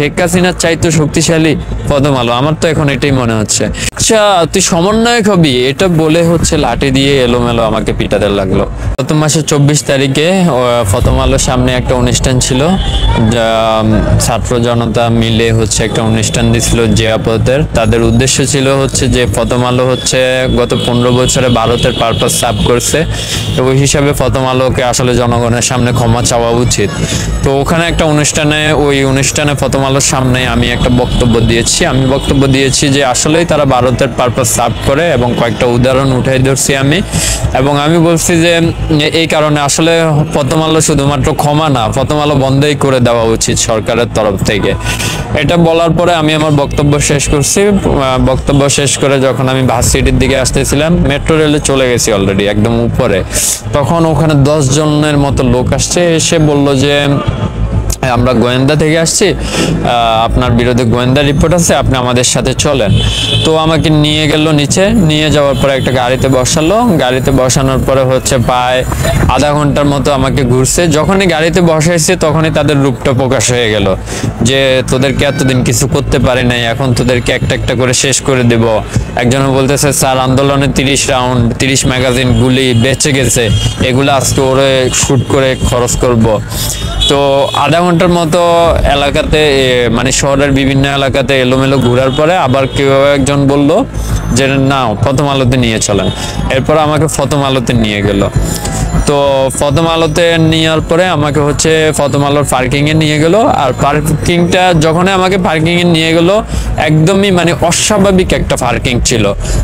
শেখ হাসিনার চাইতো শক্তিশালী প্রথম আলো, আমার তো এখন এটাই মনে হচ্ছে। আচ্ছা তুই সমন্বয়ক হবি, এটা বলে হচ্ছে লাঠি দিয়ে এলোমেলো আমাকে পিটাতে লাগলো। গত মাসের 24 তারিখে প্রথম আলোর সামনে একটা অনুষ্ঠান ছিল, ছাত্র জনতা মিলে হচ্ছে একটা অনুষ্ঠান দিছিল জিয়াপথের। তাদের উদ্দেশ্য ছিল হচ্ছে যে প্রথম আলো হচ্ছে গত 15 বছরে ভারতের পারপাস সার্ভ করছে, তো ওই হিসাবে প্রথম আলোকে আসলে জনগণের সামনে ক্ষমা চাওয়া উচিত। তো ওখানে একটা ওই অনুষ্ঠানে প্রথম আলোর সামনে আমি একটা বক্তব্য দিয়েছি যে আসলেই তারা ভারতের পারপাস সার্ভ করে, এবং কয়েকটা উদাহরণ উঠাই ধরছি আমি, এবং আমি বলছি যে এই কারণে আসলে প্রথম আলো শুধুমাত্র ক্ষমা না, প্রথম আলো বন্ধই করে দেওয়া উচিত সরকারের তরফ থেকে। এটা বলার পরে আমি আমার বক্তব্য শেষ করছি। বক্তব্য শেষ করে যখন আমি ভার্সিটির দিকে আসতেছিলাম, মেট্রো রেলে চলে গেছি অলরেডি একদম উপরে, তখন ওখানে 10 জনের মতো লোক আসছে, এসে বলল যে আমরা গোয়েন্দা থেকে আসছি, আপনার বিরুদ্ধে গোয়েন্দা রিপোর্ট আছে, আপনি আমাদের সাথে চলেন। তো আমাকে নিয়ে গেল নিচে, নিয়ে যাওয়ার পরে একটা গাড়িতে বসালো। গাড়িতে বসানোর পরে হচ্ছে প্রায় আধা ঘন্টার মতো আমাকে ঘুরছে। যখনই গাড়িতে বসাইছে তখনই তাদের রূপটা প্রকাশ হয়ে গেল যে তোদেরকে এতদিন কিছু করতে পারি নাই, এখন তোদেরকে একটা একটা করে শেষ করে দেব। একজনে বলতেছে স্যার আন্দোলনে 30 রাউন্ড 30 ম্যাগাজিন গুলি বেঁচে গেছে, এগুলো আজকে ওরে শুট করে খরচ করব। তো আধা ঘন্টার মতো এলাকাতে মানে শহরের বিভিন্ন এলাকাতে এলোমেলো ঘোরার পরে আবার কেউ একজন বলল যে না প্রথম আলোতে নিয়ে চলেন। এরপর আমাকে প্রথম আলোতে নিয়ে গেল। তো প্রথম আলোতে নেওয়ার পরে আমাকে হচ্ছে প্রথম আলোর পার্কিং এ নিয়ে গেল। আর পার্কিংটা যখন আমাকে পার্কিং এ নিয়ে গেল, একদমই মানে অস্বাভাবিক একটা পার্কিং ছিল।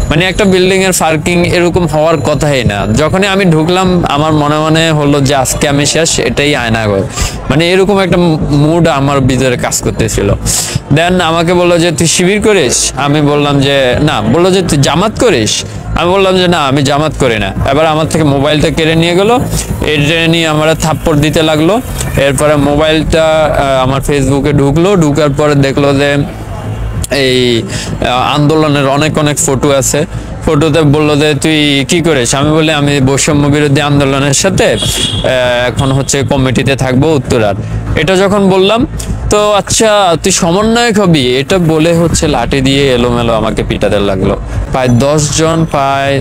মানে একটা বিল্ডিং এর পার্কিং এরকম হওয়ার কথাই না। যখনই আমি ঢুকলাম আমার মনে মনে হলো যে আজকে আমি শেষ, এটাই আয়নাঘর। মানে এরকম একটা মুড আমার ভিতরে কাজ করতেছিল। দেন আমাকে বললো যে তুই শিবির করিস, আমি বললাম যে না। বললো যে তুই জামাত করিস, আমি বললাম যে না আমি জামাত করি না। এবার আমার থেকে মোবাইলটা কেড়ে নিয়ে গেলো, এটা নিয়ে আমরা থাপ্পড় দিতে লাগলো। এরপরে মোবাইলটা আমার ফেসবুকে ঢুকার পরে দেখলো যে এই আন্দোলনের অনেক ফটো আছে। ফটোতে বললো যে তুই কি করিস, আমি বলি আমি বৈষম্য বিরোধী আন্দোলনের সাথে এখন হচ্ছে কমিটিতে থাকবো উত্তরার। এটা যখন বললাম তো আচ্ছা তুই সমন্বয়ক হবি, এটা বলে হচ্ছে লাঠি দিয়ে এলোমেলো আমাকে পিটাতে লাগলো। প্রায় 10 জন প্রায়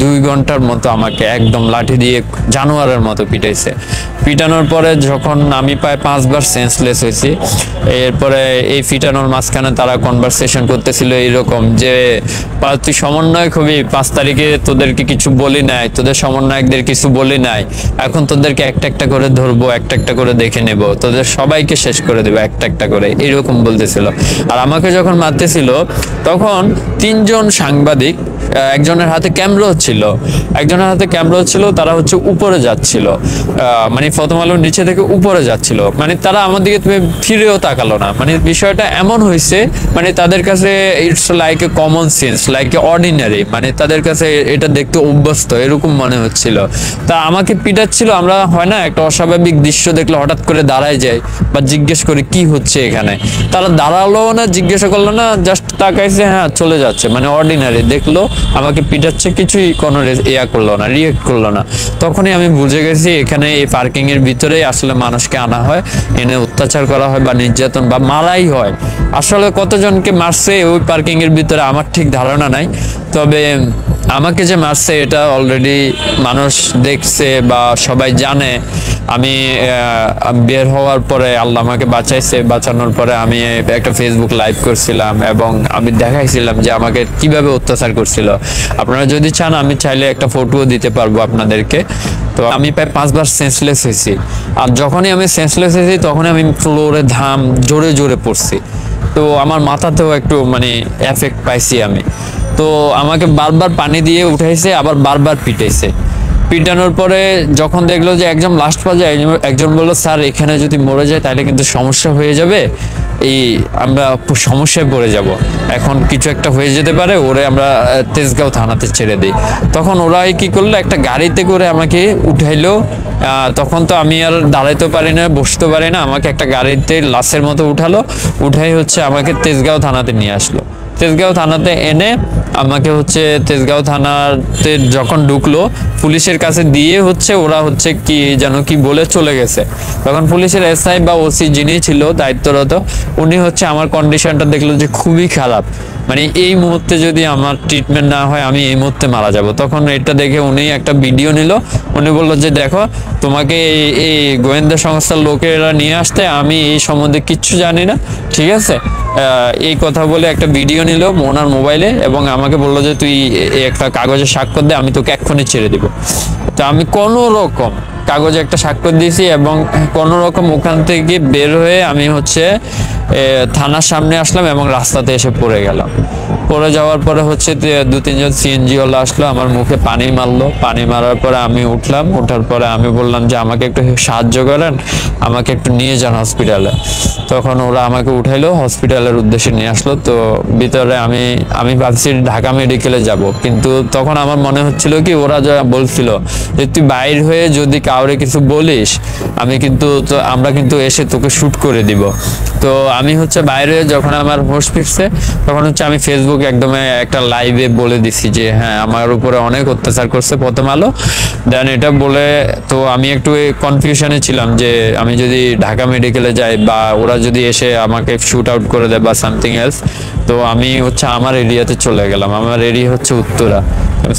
2 ঘন্টার মতো আমাকে একদম লাঠি দিয়ে জানোয়ারের মতো পিটাইছে। পিটানোর পরে যখন আমি প্রায় 5 বার সেন্সলেস হয়েছি। এরপরে এই পিটানোর মাঝখানে তারা কনভারসেশন করতেছিল এইরকম যে তুই সমন্বয়ক হবি, 5 তারিখে তোদেরকে কিছু বলি নাই, তোদের সমন্বয়কদের কিছু বলি নাই, এখন তোদেরকে একটা একটা করে ধরবো, একটা একটা করে দেখে নেব, তোদের সবাইকে শেষ করে দেবো একটা একটা করে, এরকম বলতেছিল। আর আমাকে যখন মারতেছিল তখন 3 জন সাংবাদিক, একজনের হাতে ক্যামেরা ছিল, তারা হচ্ছে উপরে যাচ্ছিল, মানে প্রথম আলোর নিচে থেকে উপরে যাচ্ছিল। মানে তারা আমার দিকে ফিরেও তাকালো না। মানে বিষয়টা এমন হয়েছে, মানে তাদের কাছে it's like a common sense, like a ordinary, মানে তাদের কাছে এটা দেখতে অভ্যস্ত এরকম মনে হচ্ছিল। তা আমাকে পিটাচ্ছিল। আমরা হয় না একটা অস্বাভাবিক দৃশ্য দেখলে হঠাৎ করে দাঁড়ায় যায় বা জিজ্ঞেস করে কি হচ্ছে এখানে, তারা দাঁড়ালো না, জিজ্ঞাসা করলো না, জাস্ট তাকাইছে, হ্যাঁ চলে যাচ্ছে। মানে অর্ডিনারি দেখলো আমাকে পিটাচ্ছে, কিছুই কোনো রিয়েক্ট করলো না। তখনই আমি বুঝে গেছি এখানে এই পার্কিং এর ভিতরেই আসলে মানুষকে আনা হয়, এনে অত্যাচার করা হয় বা নির্যাতন বা মারাই হয়। আসলে কতজনকে মারছে ওই পার্কিং এর ভিতরে আমার ঠিক ধারণা নাই, তবে আমাকে যে মারছে এটা অলরেডি মানুষ দেখছে বা সবাই জানে। আমি বের হওয়ার পরে আল্লাহ আমাকে বাঁচাইছে, বাঁচানোর পরে আমি একটা ফেসবুক লাইভ করছিলাম এবং আমি দেখাইছিলাম যে আমাকে কিভাবে অত্যাচার করছিল। আপনারা যদি চান আমি চাইলে একটা ফটোও দিতে পারবো আপনাদেরকে। তো আমি প্রায় 5 বার সেন্সলেস হয়েছি। আর যখনই আমি সেন্সলেস হয়েছি তখনই আমি ফ্লোরে জোরে জোরে পড়ছি। তো আমার মাথাতেও একটু মানে এফেক্ট পাইছি আমি। তো আমাকে বারবার পানি দিয়ে উঠাইছে, আবার বারবার পিটাইছে। পিটানোর পরে যখন দেখলো যে একদম লাস্ট পর্যায়ে একজন বললো স্যার এখানে যদি মরে যায় তাহলে কিন্তু সমস্যা হয়ে যাবে, আমরা সমস্যায় পড়ে যাব, এখন কিছু একটা হয়ে যেতে পারে, ওরে আমরা তেজগাঁও থানাতে ছেড়ে দিই। তখন ওরাই কি করলো, একটা গাড়িতে করে আমাকে উঠাইলো। তখন তো আমি আর দাঁড়াইতে পারি না, বসতে পারি না, আমাকে একটা গাড়িতে লাশের মতো উঠালো, উঠাই হচ্ছে আমাকে তেজগাঁও থানাতে নিয়ে আসলো। তেজগাঁও থানাতে এনে আমাকে হচ্ছে তেজগাঁও থানাতে যখন ঢুকলো পুলিশের কাছে দিয়ে হচ্ছে ওরা হচ্ছে কি যেন কি বলে চলে গেছে। তখন পুলিশের এসআই বা ওসি যিনি ছিল দায়িত্বরত, উনি হচ্ছে আমার কন্ডিশনটা দেখলো যে খুবই খারাপ, মানে এই মুহূর্তে যদি আমার ট্রিটমেন্ট না হয় আমি এই মুহূর্তে মারা যাব। তখন এটা দেখে উনি একটা ভিডিও নিল, উনি বললো যে দেখো তোমাকে এই গোয়েন্দা সংস্থার লোকেরা নিয়ে আসতে, আমি এই সম্বন্ধে কিচ্ছু জানি না, ঠিক আছে। এই কথা বলে একটা ভিডিও নিল ওনার মোবাইলে এবং আমাকে বললো যে তুই একটা কাগজে স্বাক্ষর দে, আমি তোকে এক্ষুনি ছেড়ে দিব। তো আমি কোনো রকম কাগজে একটা স্বাক্ষর দিয়েছি এবং কোনো রকম ওখান থেকে বের হয়ে আমি হচ্ছে থানার সামনে আসলাম এবং রাস্তাতে এসে পড়ে গেলাম। পড়ে যাওয়ার পরে হচ্ছে 2-3 জন সিএনজি ওলা আসলো, আমার মুখে পানি মারলো। পানি মারার পরে আমি উঠলাম, ওঠার পরে আমি বললাম যে আমাকে একটু সাহায্য করেন, আমাকে একটু নিয়ে যান হসপিটালে। তখন ওরা আমাকে উঠাইলো, হসপিটালের উদ্দেশ্যে নিয়ে আসলো। তো ভিতরে আমি ভাবছি ঢাকা মেডিকেলে যাব, কিন্তু তখন আমার মনে হচ্ছিল কি ওরা যা বলছিল যে তুই বাইর হয়ে যদি কাউরে কিছু বলিস আমরা কিন্তু এসে তোকে শুট করে দিব। তো আমি হচ্ছে বাইরে যখন আমার হোশ ফিরছে তখন হচ্ছে আমি ফেসবুকে একদম একটা লাইভে বলে দিছি যে হ্যাঁ আমার উপরে অনেক অত্যাচার করছে প্রথম আলো। দেন এটা বলে তো আমি একটু কনফিউশনে ছিলাম যে আমি যদি ঢাকা মেডিকেলে যাই বা ওরা যদি এসে আমাকে শুট আউট করে দেয় বা সামথিং এলস, তো আমি হচ্ছে আমার এরিয়াতে চলে গেলাম। আমার এরিয়া হচ্ছে উত্তরা।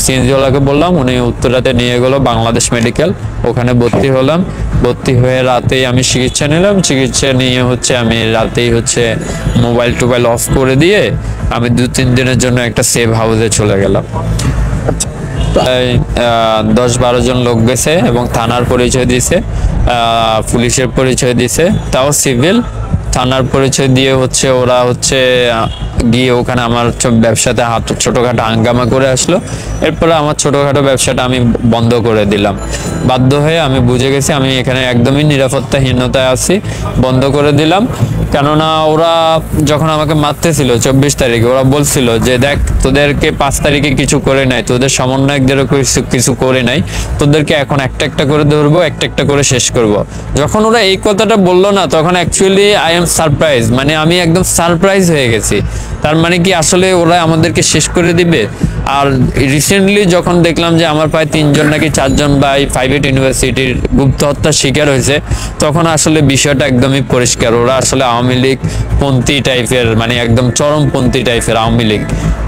সিএনজিওয়ালাকে বললাম, উনি উত্তরাতে নিয়ে গেলো বাংলাদেশ মেডিকেল, ওখানে ভর্তি হলাম। ভর্তি হয়ে রাতেই আমি চিকিৎসা নিলাম। চিকিৎসা নিয়ে হচ্ছে আমি রাতেই হচ্ছে মোবাইল টোবাইল অফ করে দিয়ে আমি 2-3 দিনের জন্য একটা সেভ হাউসে চলে গেলাম। প্রায় 10-12 জন লোক গেছে এবং থানার পরিচয় দিছে, পুলিশের পরিচয় দিছে, তাও সিভিল। থানার পরিচয় দিয়ে হচ্ছে ওরা হচ্ছে গিয়ে ওখানে আমার ব্যবসাতে ছোটখাটো হাঙ্গামা করে আসলো। এরপরে আমার ছোটখাটো ব্যবসাটা আমি বন্ধ করে দিলাম। বাধ্য হয়ে আমি বুঝে গেছি আমি এখানে একদমই নিরাপত্তাহীনতায় আছি, বন্ধ করে দিলাম। কেননা ওরা যখন আমাকে মারতেছিল 24 তারিখে ওরা বলছিল যে দেখ তোদেরকে 5 তারিখে কিছু করে নাই, তোদের সমন্বয়কদেরও কিছু করে নাই, তোদেরকে এখন একটা একটা করে ধরবো, একটা একটা করে শেষ করব। যখন ওরা এই কথাটা বললো না তখন অ্যাকচুয়ালি আই এম সারপ্রাইজ, মানে আমি একদম সারপ্রাইজ হয়ে গেছি। তার মানে কি আসলে ওরা আমাদেরকে শেষ করে দিবে? আর রিসেন্টলি যখন দেখলাম যে আমার প্রায় 3 জন নাকি 4 জন ভাই প্রাইভেট ইউনিভার্সিটির গুপ্ত হত্যার শিকার হয়েছে, তখন আসলে বিষয়টা একদমই পরিষ্কার। ওরা আসলে আওয়ামী লীগ পন্থী টাইপের, মানে একদম চরমপন্থী টাইপের আওয়ামী লীগ।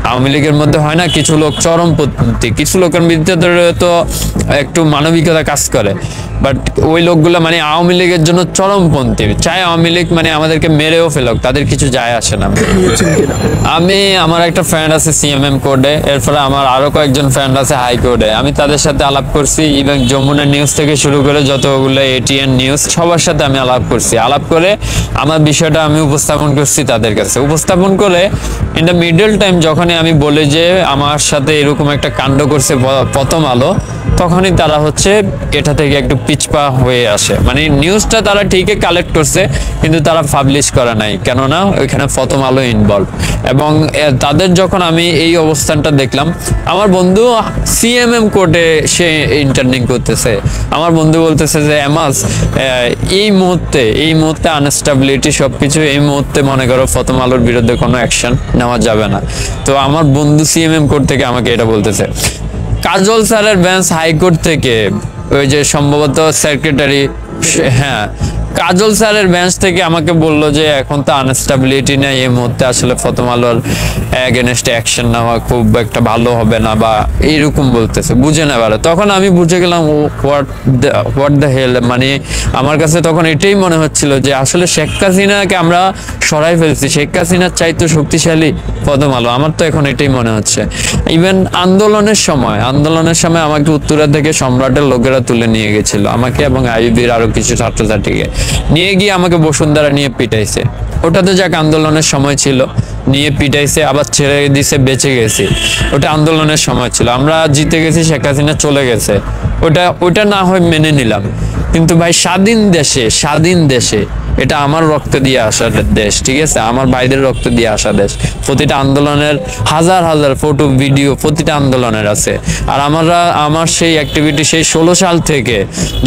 আওয়ামী লীগের মধ্যে হয় না কিছু লোক চরমপন্থী, কিছু লোকের ভিতরে তো একটু মানবিকতা কাজ করে, বাট ওই লোকগুলো মানে আওয়ামী লীগের জন্য চরমপন্থী। চাই আওয়ামী লীগ মানে আমাদেরকে মেরেও ফেলক, তাদের কিছু যায় আসে না। আমার একটা ফ্রেন্ড আছে সিএমএম কোর্টে, এরপরে আমার আরো কয়েকজন ফ্রেন্ড আছে হাইকোর্টে। আমি তাদের সাথে আলাপ করছি, ইভেন যমুনা নিউজ থেকে শুরু করে যতগুলো এটিএন নিউজ সবার সাথে আমি আলাপ করছি। আলাপ করে আমার বিষয়টা আমি উপস্থাপন করছি তাদের কাছে। উপস্থাপন করে ইন দ্য মিডল টাইম যখনই আমি বলি যে আমার সাথে এরকম একটা কাণ্ড করছে প্রথম আলো, তখনই তারা হচ্ছে এটা থেকে একটু পিছপা হয়ে আসে। মানে নিউজটা তারা ঠিকই কালেক্ট করছে কিন্তু তারা পাবলিশ করে নাই, কেননা ওইখানে প্রথম আলো ইনভলভ। এবং তাদের যখন আমি এই অবস্থানটা দেখলাম, আমার বন্ধু সিএমএম কোর্টে সে ইন্টারনিং করতেছে। আমার বন্ধু বলতেছে যে এমাস এই মুহূর্তে আনস্টেবিলিটি সবকিছু, এই মুহূর্তে মনে করো প্রথম আলোর বিরুদ্ধে কোনো অ্যাকশন নেওয়া যাবে না। তো আমার বন্ধু সিএমএম কোর্ট থেকে আমাকে এটা বলতেছে। কাজল স্যারের বেঞ্চ হাইকোর্ট থেকে, ওই যে সম্ভবত সেক্রেটারি, হ্যাঁ কাজল স্যারের বেঞ্চ থেকে আমাকে বললো যে এখন তো আনস্টেবিলিটি নেই, এই মুহূর্তে আসলে প্রথম আলোর এগেনস্টে অ্যাকশন নেওয়া খুব একটা ভালো হবে না বা এইরকম বলতেছে, বুঝে নেবার। তখন আমি বুঝে গেলাম হোয়াট দ্য হেল। মানে আমার কাছে তখন এটাই মনে হচ্ছিল যে আসলে শেখ হাসিনাকে আমরা সরাই ফেলছি, শেখ হাসিনার চাইতো শক্তিশালী প্রথম আলো। আমার তো এখন এটাই মনে হচ্ছে। ইভেন আন্দোলনের সময় আমাকে উত্তরা থেকে সম্রাটের লোকেরা তুলে নিয়ে গেছিল, আমাকে এবং আইবির আরো কিছু ছাত্রছাত্রীকে নিয়ে গিয়ে আমাকে বসুন্ধরা নিয়ে পিটাইছে। ওটা তো যাক আন্দোলনের সময় ছিল, নিয়ে পিটাইছে, আবার ছেড়ে দিছে, বেঁচে গেছি। ওটা আন্দোলনের সময় ছিল, আমরা জিতে গেছি, শেখ হাসিনা চলে গেছে, ওটা না হয় মেনে নিলাম। কিন্তু ভাই স্বাধীন দেশে এটা আমার রক্ত দিয়ে আসা দেশ, ঠিক আছে, আমার ভাইদের রক্ত দিয়ে আসা দেশ। প্রতিটা আন্দোলনের হাজার হাজার ফটো ভিডিও প্রতিটা আন্দোলনের আছে। আর আমার সেই অ্যাক্টিভিটি সেই 16 সাল থেকে,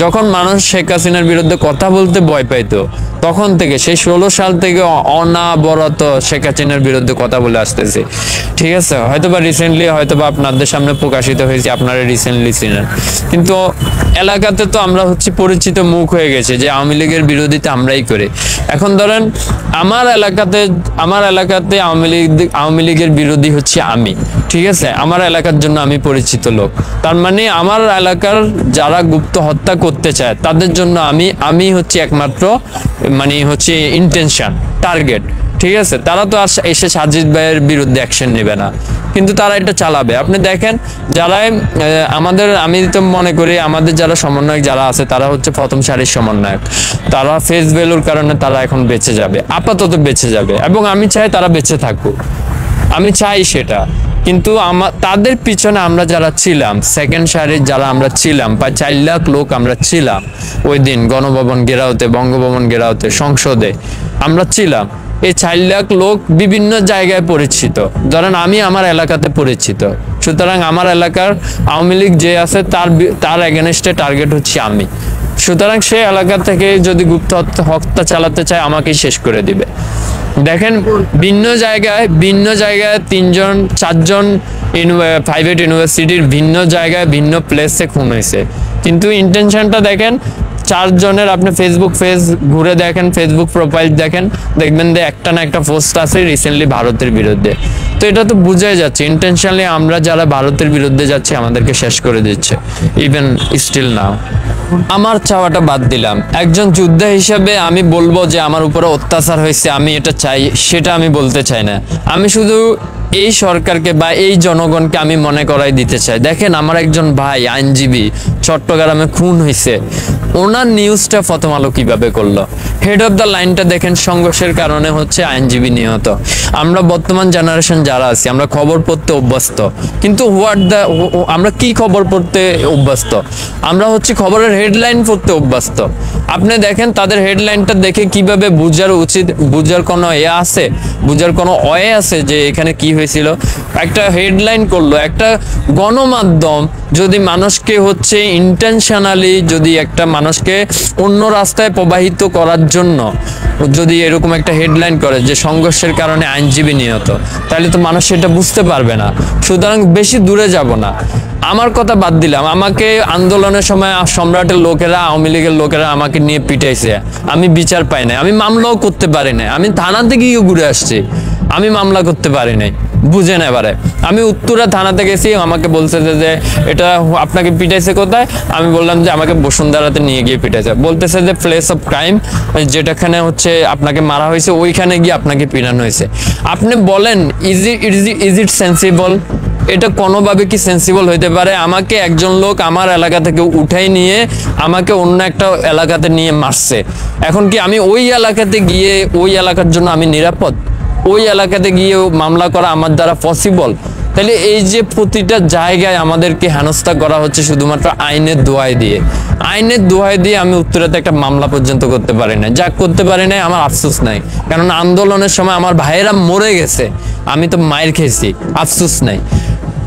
যখন মানুষ শেখ হাসিনার বিরুদ্ধে কথা বলতে ভয় পাইতো, তখন থেকে সেই 16 সাল থেকে অনাবরত শেখ হাসিনার বিরুদ্ধে কথা বলে আসতেছি। ঠিক আছে, হয়তোবা রিসেন্টলি হয়তোবা আপনাদের সামনে প্রকাশিত হয়েছে, আপনারা রিসেন্টলি ছিলেন, কিন্তু এলাকাতে তো আমরা হচ্ছে পরিচিত মুখ হয়ে গেছে যে আওয়ামী লীগের বিরোধিতা আমরাই করি। এখন ধরেন আমার এলাকাতে আওয়ামী লীগের বিরোধী হচ্ছে আমি। ঠিক আছে, আমার এলাকার জন্য আমি পরিচিত লোক, তার মানে আমার এলাকার যারা গুপ্ত হত্যা করতে চায় তাদের জন্য আমি হচ্ছে একমাত্র মানে হচ্ছে ইন্টেনশন, টার্গেট। ঠিক আছে, তারা তো আর এসে সাজিদ ভাইয়ের বিরুদ্ধে অ্যাকশন নেবে না, কিন্তু তারা এটা চালাবে। আপনি দেখেন যারা আমি তো মনে করি আমাদের যারা সমন্বয়ক যারা আছে তারা হচ্ছে প্রথম সারির সমন্বয়ক, তারা ফেস ভ্যালুর কারণে তারা এখন বেঁচে যাবে, আপাতত বেঁচে যাবে, এবং আমি চাই তারা বেঁচে থাকুক, আমি চাই সেটা। কিন্তু তাদের পিছনে আমরা যারা ছিলাম, সেকেন্ড সারির যারা আমরা ছিলাম, প্রায় 4 লাখ লোক আমরা ছিলাম ওই দিন গণভবন ঘেরাওতে, বঙ্গভবন ঘেরাওতে, সংসদে আমরা ছিলাম। এই 4 লাখ লোক বিভিন্ন জায়গায় পরিচিত, ধরেন আমি আমার এলাকাতে পরিচিত, সুতরাং আমার এলাকার আওয়ামী লীগ যে আছে তার এগেনস্টে টার্গেট হচ্ছে আমি। সুতরাং সেই এলাকা থেকে যদি গুপ্ত হত্যা চালাতে চায় আমাকেই শেষ করে দিবে। দেখেন ভিন্ন জায়গায় 3-4জন প্রাইভেট ইউনিভার্সিটির ভিন্ন জায়গায় ভিন্ন প্লেসে খুন হয়েছে, কিন্তু ইন্টেনশনটা দেখেন 4 জনের। আপনি ফেসবুক ঘুরে দেখেন, ফেসবুক প্রোফাইল দেখেন, দেখবেন যে একটা না একটা পোস্ট আছে রিসেন্টলি ভারতের বিরুদ্ধে। তো এটা তো বুঝাই যাচ্ছে ইন্টেনশনালি আমরা যারা ভারতের বিরুদ্ধে যাচ্ছি আমাদেরকে শেষ করে দিচ্ছে, ইভেন স্টিল নাও। আমার চাওয়াটা বাদ দিলাম, একজন যোদ্ধা হিসেবে আমি বলবো যে আমার উপরে অত্যাচার হয়েছে, আমি এটা চাই, সেটা আমি বলতে চাই না। আমি শুধু এই সরকারকে বা এই জনগণকে আমি মনে করাই দিতে চাই, দেখেন আমার একজন ভাই আইনজীবী চট্টগ্রামে খুন হয়েছে, ওনার নিউজটা প্রথম আলো কিভাবে করলো? হেড অফ দ্য লাইনটা দেখেন, সংঘর্ষের কারণে হচ্ছে আইনজীবী নিহত। আমরা বর্তমান জেনারেশন যারা আছি আমরা খবর পড়তে অভ্যস্ত, কিন্তু আমরা কি খবর পড়তে অভ্যস্ত? আমরা হচ্ছে খবরের হেডলাইন পড়তে অভ্যস্ত। আপনি দেখেন তাদের হেডলাইনটা দেখে কিভাবে বুঝার কোনো ওয়ে আছে যে এখানে কি হয়েছিল। একটা হেডলাইন করলো, একটা গণমাধ্যম যদি মানুষকে হচ্ছে ইন্টেনশনালি যদি একটা মানুষকে অন্য রাস্তায় প্রবাহিত করার জন্য যদি এরকম একটা হেডলাইন করে যে সংঘর্ষের কারণে আইনজীবী নিহত, তাহলে তো মানুষ সেটা বুঝতে পারবে না। সুতরাং বেশি দূরে যাব না, আমার কথা বাদ দিলাম, আমাকে আন্দোলনের সময় সম্রাটের লোকেরা, আওয়ামী লীগের লোকেরা আমাকে নিয়ে পিটাইছে, আমি বিচার পাই নাই, আমি মামলাও করতে পারি নাই, আমি থানাতে গিয়ে ঘুরে আসছি, আমি মামলা করতে পারি নাই। বুঝেন এবারে, আমি উত্তরা থানাতে গেছি, আমাকে বলছে যে এটা আপনাকে পিটাইছে কোথায়? আমি বললাম যে আমাকে বসুন্ধরাতে নিয়ে গিয়ে পিটাইছে। বলতেছে যে প্লেস অফ ক্রাইম, যেটাখানে হচ্ছে আপনাকে মারা হয়েছে ওইখানে গিয়ে আপনাকে পিটানো হয়েছে। আপনি বলেন ইজ ইট সেন্সিবল? এটা কোনোভাবে কি সেন্সিবল হইতে পারে? আমাকে একজন লোক আমার এলাকা থেকে উঠাই নিয়ে আমাকে অন্য একটা এলাকাতে নিয়ে মারছে, এখন কি আমি ওই এলাকাতে গিয়ে ওই এলাকার জন্য আমি নিরাপদ? ওই এলাকাতে গিয়ে মামলা করা আমার দ্বারা পসিবল? তাহলে এই যে প্রতিটা জায়গায় আমাদেরকে হেনস্থা করা হচ্ছে শুধুমাত্র আইনের দোহাই দিয়ে আমি উত্তরাতে একটা মামলা পর্যন্ত করতে পারি না। যা করতে পারি না আমার আফসোস নাই, কারণ আন্দোলনের সময় আমার ভাইয়েরা মরে গেছে, আমি তো মায়ের খেয়েছি, আফসোস নাই।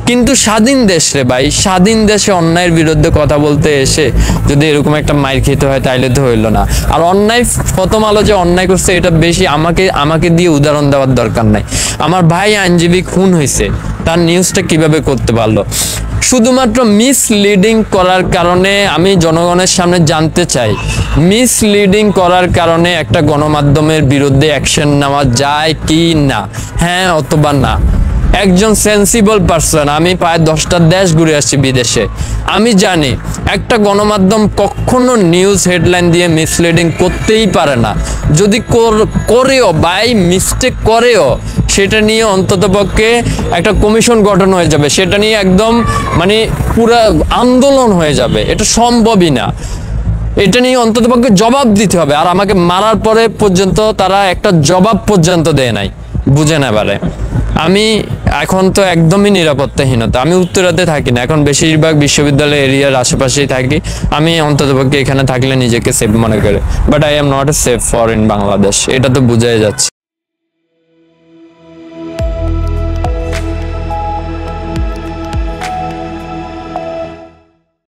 কিন্তু স্বাধীন দেশ রে ভাই, স্বাধীন দেশে অন্যায়ের বিরুদ্ধে কথা বলতে এসে যদি এরকম একটা মাইর খেতে হয় তাইলে তো হইলো না। আর অন্যায়, প্রথম আলো যে অন্যায় করছে এটা বেশি আমাকে দিয়ে উদাহরণ দেওয়ার দরকার নাই। আমার ভাই আইনজীবী খুন হয়েছে, তার নিউজটা কিভাবে করতে পারলো? শুধুমাত্র মিসলিডিং করার কারণে, আমি জনগণের সামনে জানতে চাই, মিসলিডিং করার কারণে একটা গণমাধ্যমের বিরুদ্ধে অ্যাকশন নেওয়া যায় কি না? হ্যাঁ অথবা না। একজন সেন্সিবল পারসন, আমি প্রায় 10টা দেশ ঘুরে আসছি বিদেশে, আমি জানি একটা গণমাধ্যম কখনো নিউজ হেডলাইন দিয়ে মিসলিডিং করতেই পারে না। যদি করেও বাই মিস্টেক করেও, সেটা নিয়ে অন্ততপক্ষে একটা কমিশন গঠন হয়ে যাবে, সেটা নিয়ে একদম মানে পুরা আন্দোলন হয়ে যাবে, এটা সম্ভবই না। এটা নিয়ে অন্ততপক্ষে জবাব দিতে হবে। আর আমাকে মারার পরে পর্যন্ত তারা একটা জবাব পর্যন্ত দেয় নাই, বুঝেন এবারে। আমি এখন তো একদমই নিরাপত্তাহীনতা, আমি উত্তরাতে থাকি না, এখন বেশিরভাগ বিশ্ববিদ্যালয় এরিয়ার আশেপাশেই থাকি। আমি অন্ততপক্ষে এখানে থাকলে নিজেকে সেফ মনে করি, but I am not a safe for in Bangladesh, এটা তো বোঝাই যাচ্ছে।